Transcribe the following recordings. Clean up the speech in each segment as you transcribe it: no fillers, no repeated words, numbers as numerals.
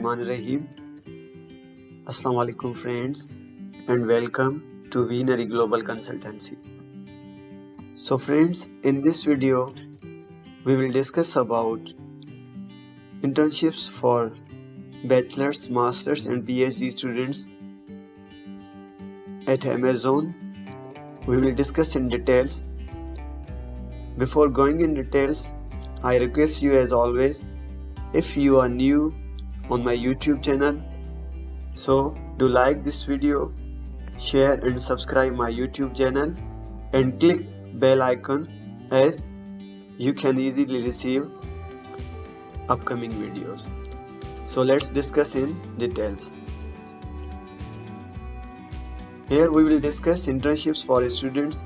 Bismillahirrahmanirrahim. Assalamu alaikum friends and welcome to Winery Global Consultancy. So friends, in this video we will discuss about internships for bachelor's, master's and PhD students at Amazon. We will discuss in details. Before going in details, I request you as always, if you are new on my YouTube channel, so do like this video, share and subscribe my YouTube channel and click bell icon as you can easily receive upcoming videos. So let's discuss in details. Here we will discuss internships for students.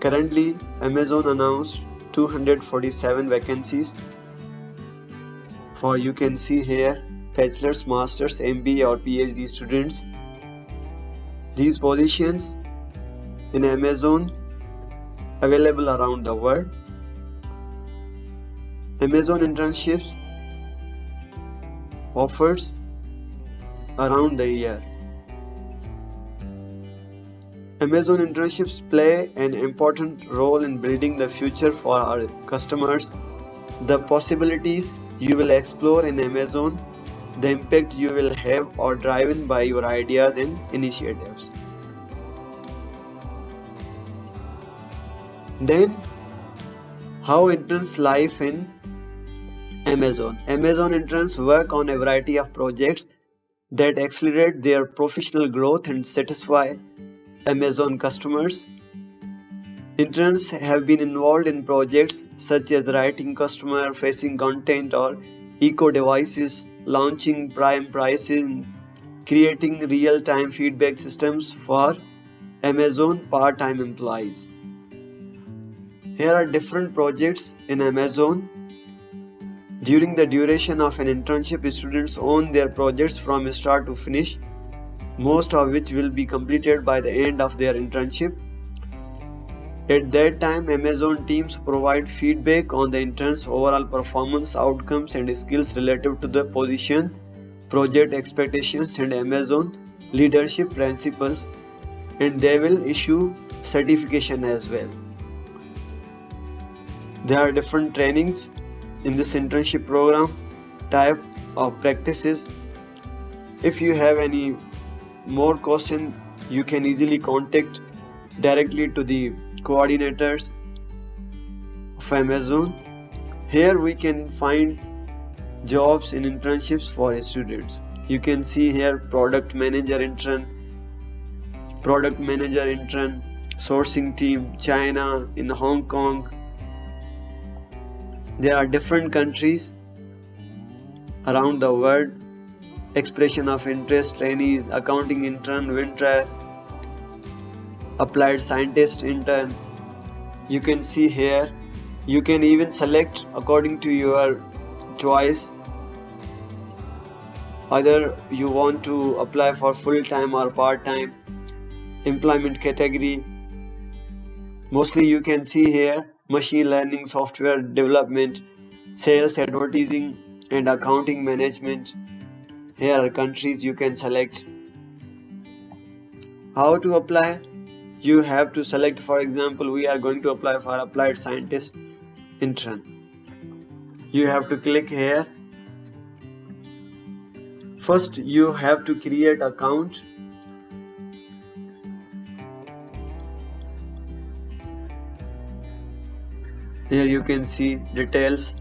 Currently, Amazon announced 247 vacancies for, you can see here, bachelor's, master's, MBA or PhD students. These positions in Amazon available around the world. Amazon internships offers around the year. Amazon internships play an important role in building the future for our customers. The possibilities you will explore in Amazon, the impact you will have are driven by your ideas and initiatives. Then, how interns life in Amazon. Amazon interns work on a variety of projects that accelerate their professional growth and satisfy Amazon customers. Interns have been involved in projects such as writing customer-facing content or eco-devices, launching prime pricing, creating real-time feedback systems for Amazon part-time employees. Here are different projects in Amazon. During the duration of an internship, students own their projects from start to finish, most of which will be completed by the end of their internship. At that time, Amazon teams provide feedback on the intern's overall performance, outcomes and skills relative to the position, project expectations and Amazon leadership principles, and they will issue certification as well. There are different trainings in this internship program, type of practices. If you have any more questions, you can easily contact directly to the coordinators of Amazon. Here we can find jobs in internships for students. You can see here product manager intern, sourcing team, China, in Hong Kong. There are different countries around the world. Expression of interest trainees, accounting intern, winter, applied scientist intern. You can see here, you can even select according to your choice, either you want to apply for full-time or part-time, employment category. Mostly you can see here machine learning, software development, sales, advertising and accounting management. Here are countries you can select. How to apply? You have to select, for example, we are going to apply for applied scientist intern. You have to click here. First, you have to create account. Here you can see details.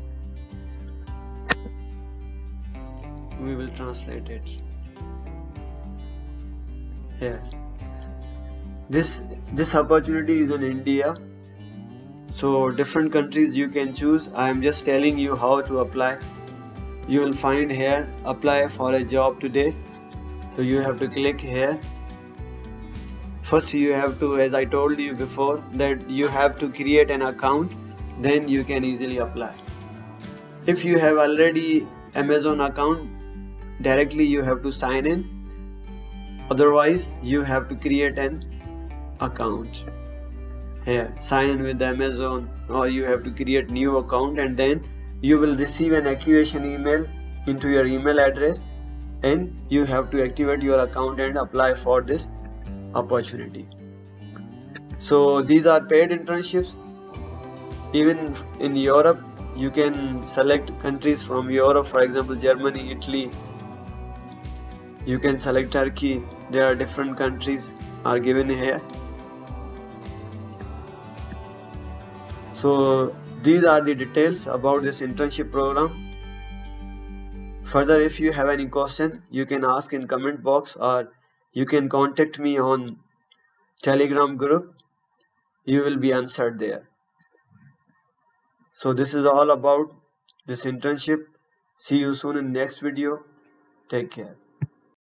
We will translate it here. This opportunity is in India, so different countries you can choose. I am just telling you how to apply. You will find here apply for a job today, so you have to click here. First you have to, as I told you before, that you have to create an account, then you can easily apply. If you have already Amazon account, directly you have to sign in, otherwise you have to create an account. Here, sign in with Amazon, or you have to create new account and then you will receive an activation email into your email address, and you have to activate your account and apply for this opportunity. So these are paid internships. Even in Europe, you can select countries from Europe, for example, Germany, Italy. You can select Turkey. There are different countries are given here. So these are the details about this internship program. Further, if you have any question, you can ask in comment box, or you can contact me on Telegram group. You will be answered there. So this is all about this internship. See you soon in next video. Take care.